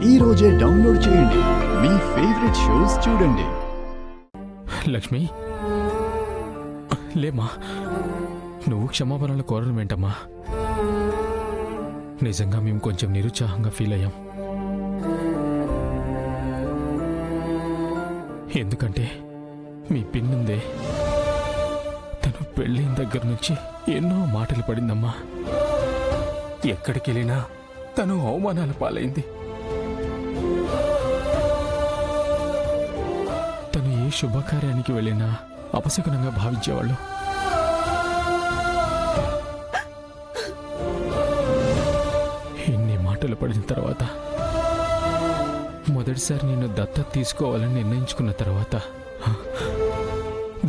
ఈ రోజే డౌన్లోడ్ చేయండి. మీ ఫేవరెట్ షోస్ చూడండి. లక్ష్మి, లేమా, నువ్వు క్షమాపణలు కోరడం ఏంటమ్మా? నిజంగా మేము కొంచెం నిరుత్సాహంగా ఫీల్ అయ్యాం. ఎందుకంటే మీ పిన్నుందే, తను పెళ్ళైన దగ్గర నుంచి ఎన్నో మాటలు పడిందమ్మా. ఎక్కడికి వెళ్ళినా తను అవమానాల పాలైంది. తను ఏ శుభకార్యానికి వెళ్ళినా అపశకునంగా భావించేవాళ్ళు. ఇన్ని మాటలు పడిన తర్వాత, మొదటిసారి నిన్ను దత్తత తీసుకోవాలని నిర్ణయించుకున్న తర్వాత,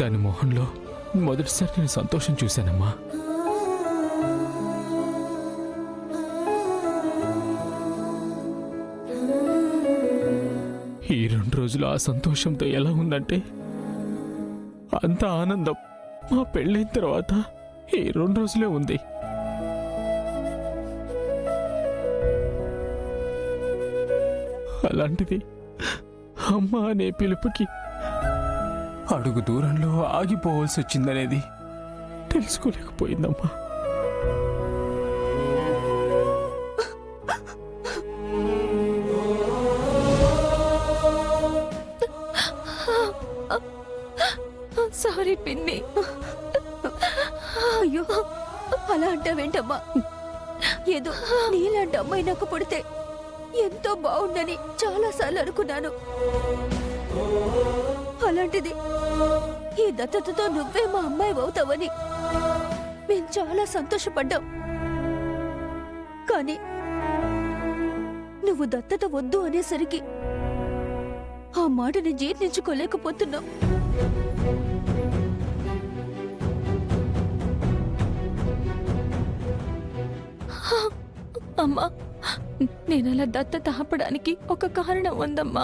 దాని మొహంలో మొదటిసారి నేను సంతోషం చూశానమ్మా. ఈ 2 రోజులు ఆ సంతోషంతో ఎలా ఉందంటే, అంత ఆనందం మా పెళ్ళైన తర్వాత ఈ 2 రోజులే ఉంది. అలాంటిది అమ్మ అనే పిలుపుకి అడుగు దూరంలో ఆగిపోవాల్సి వచ్చిందనేది తెలుసుకోలేకపోయిందమ్మా. సారీ పిన్ని. అయ్యో, అలా అంటావేంటమ్మా? ఏదో నీలాంటి అమ్మాయి నాకు పుడితే ఎంతో బాగుందని చాలాసార్లు అనుకున్నాను. అలాంటిది ఈ దత్తతతో నువ్వే మా అమ్మాయి అవుతావని మేము చాలా సంతోషపడ్డాం. కానీ నువ్వు దత్తత వద్దు అనేసరికి ఆ మాటని జీర్ణించుకోలేకపోతున్నాం. అమ్మా, నేనలా దత్తత ఆపడానికి ఒక కారణం ఉందమ్మా.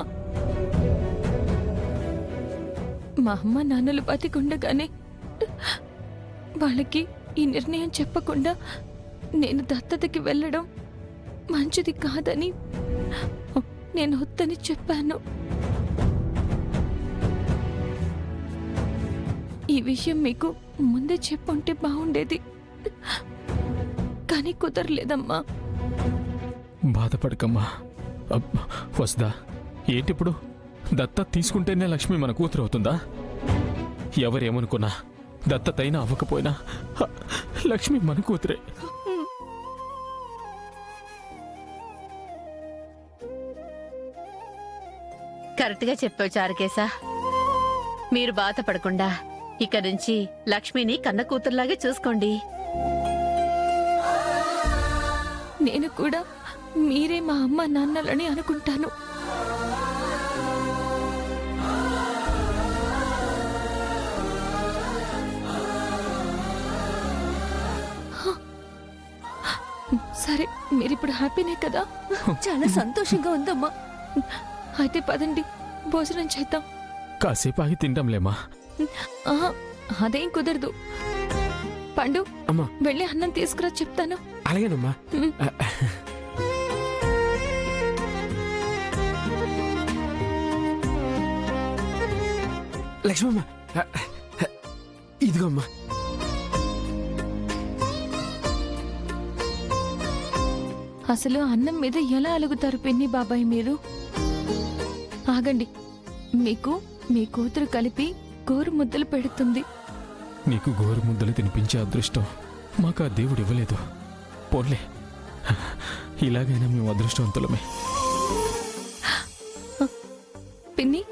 మా అమ్మ నాన్నలు బతికుండగానే వాళ్ళకి ఈ నిర్ణయం చెప్పకుండా నేను దత్తతకి వెళ్ళడం మంచిది కాదని నేను వద్దని చెప్పాను. ఈ విషయం మీకు ముందే చెప్పుంటే బాగుండేది, కానీ కుదరలేదమ్మా. బాధపడకమ్మా. వస్దా, ఏంటిప్పుడు? దత్తత తీసుకుంటేనే లక్ష్మి మన కూతురు అవుతుందా? ఎవరేమనుకున్నా, దత్తతైనా అవ్వకపోయినా లక్ష్మి మన కూతురే. కరెక్ట్గా చెప్పావు చారుకేశా. మీరు బాధపడకుండా ఇక నుంచి లక్ష్మిని కన్న కూతురులాగే చూసుకోండి. నేను కూడా మీరే మా అమ్మ నాన్నలని అనుకుంటాను. సరే, మీరిప్పుడు హ్యాపీనే కదా? చాలా సంతోషంగా ఉందమ్మా. అయితే పదండి, భోజనం చేద్దాం. కాసేపు ఆగి తింటాంలేమా. అదేం కుదరదు. పండు, వెళ్ళి అన్నం తీసుకురా, చెప్తాను. అలాగేనమ్మా. లక్ష్మమ్మ, ఇదిగోమ్మా. అసలు అన్నం మీద ఎలా అలుగుతారు పిన్ని బాబాయ్ మీరు? ఆగండి, మీకు మీ కూతురు కలిపి గోరు ముద్దలు పెడుతుంది. నీకు గోరు ముద్దలు తినిపించే అదృష్టం మాకు ఆ దేవుడు ఇవ్వలేదు. పోన్లే, ఇలాగైనా మేము అదృష్టవంతులమే. పిన్ని,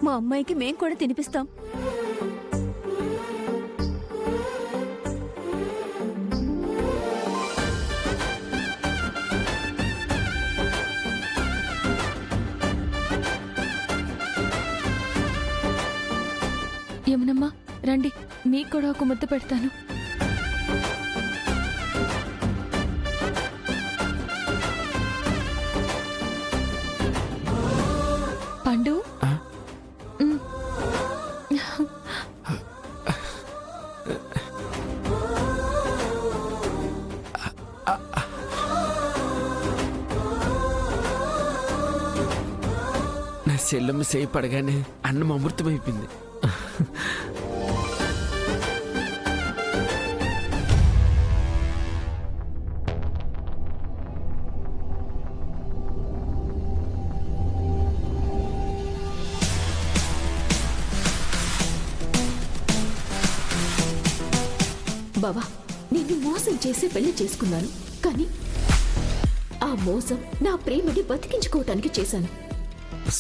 మా అమ్మాయికి మేం కూడా తినిపిస్తాం. యమునమ్మా, రండి, మీకు కూడా ఒక ముద్ద పెడతాను. చెల్లెమ్మ సేపు పడగానే అన్నం అమృతమైపోయింది. బావా, నిన్ను మోసం చేసి పెళ్లి చేసుకున్నాను, కానీ ఆ మోసం నా ప్రేమని బతికించుకోవటానికి చేశాను.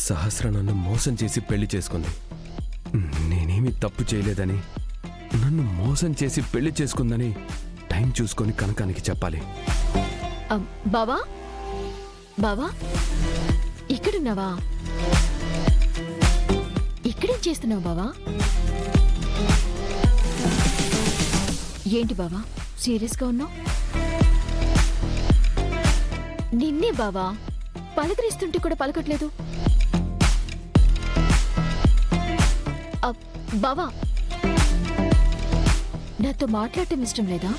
సహస్ర నన్ను మోసం చేసి పెళ్లి చేసుకుంది. నేనేమి తప్పు చేయలేదని, నన్ను మోసం చేసి పెళ్లి చేసుకుందని టైం చూసుకొని కనకానికి చెప్పాలి. బావా, బావా, ఇక్కడున్నావా? ఇక్కడేం చేస్తున్నావు బావా? ఏంటి బావా సీరియస్గా ఉన్నావు? నిన్నే బావా, పలకరిస్తుంటే కూడా పలకట్లేదు. బావా, నాతో మాట్లాడటం ఇష్టం లేదా?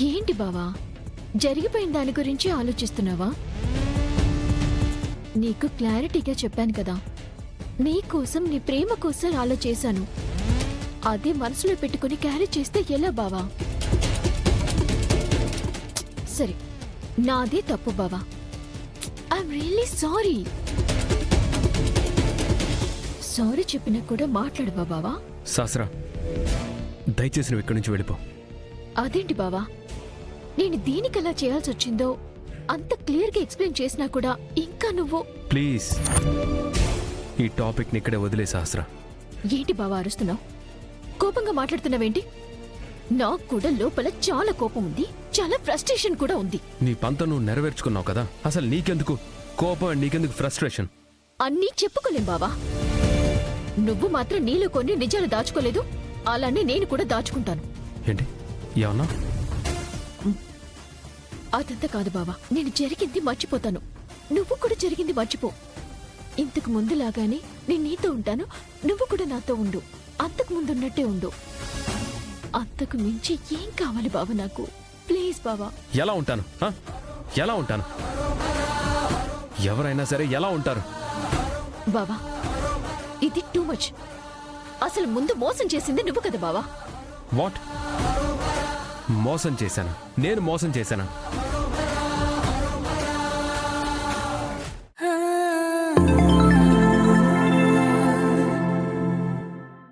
ఏంటి బావా, జరిగిపోయిన దాని గురించి ఆలోచిస్తున్నావా? నీకు క్లారిటీగా చెప్పాను కదా, నీ కోసం, నీ ప్రేమ కోసం అలా చేశాను. అదే మనసులో పెట్టుకుని క్యారీ చేస్తే ఎలా బావా? సరే, నాదే తప్పు బావా. I'm really sorry. సారీ చెప్పినా కూడా మాట్లాడవా బావా? సహస్ర, దయచేసి నువ్వు ఇక్కడి నుంచి వెళ్ళిపో. అదేంటి బావా, నేను దేనికలా చేయాల్సి వచ్చిందో అంత క్లియర్గా ఎక్స్ప్లెయిన్ చేసినా కూడా ఇంకా నువ్వు... ప్లీజ్ ఈ టాపిక్ని ఇక్కడే వదిలే సహస్ర. ఏంటి బావా అరుస్తున్నావు? కోపంగా మాట్లాడుతున్నావేంటి? నాకు కూడా లోపల చాలా కోపం ఉంది, చాలా ఫ్రస్ట్రేషన్ కూడా ఉంది. నీ పంతం నువ్వు నెరవేర్చుకున్నావు కదా, అసలు నీకెందుకు కోపం అండ్ నీకెందుకు ఫ్రస్ట్రేషన్? అన్నీ చెప్పుకోలేం బావా. నువ్వు మాత్రం నీలో కొన్ని నిజాలు దాచుకోలేదు, అలానే నేను కూడా దాచుకుంటాను. ఏంటి ఏమన్నా? అదంతా కాదు బావా, నేను జరిగింది మర్చిపోతాను, నువ్వు కూడా జరిగింది మర్చిపో. ఇంతకు ముందులాగానే నేను నీతో ఉంటాను, నువ్వు కూడా నాతో ఉండు. అంతకు ముందున్నట్టే ఉండు. అంతకు మించి ఏం కావాలి బావా నాకు? ప్లీజ్ బావా. ఎలా ఉంటాను? ఎలా ఉంటాను? ఎవరైనా సరే ఎలా ఉంటారు? బావా, ఇది టూ మచ్. అసలు ముందు మోసం చేసింది నువ్వు కదా బావా? వాట్? మోసం చేశాను? నేను మోసం చేశానా?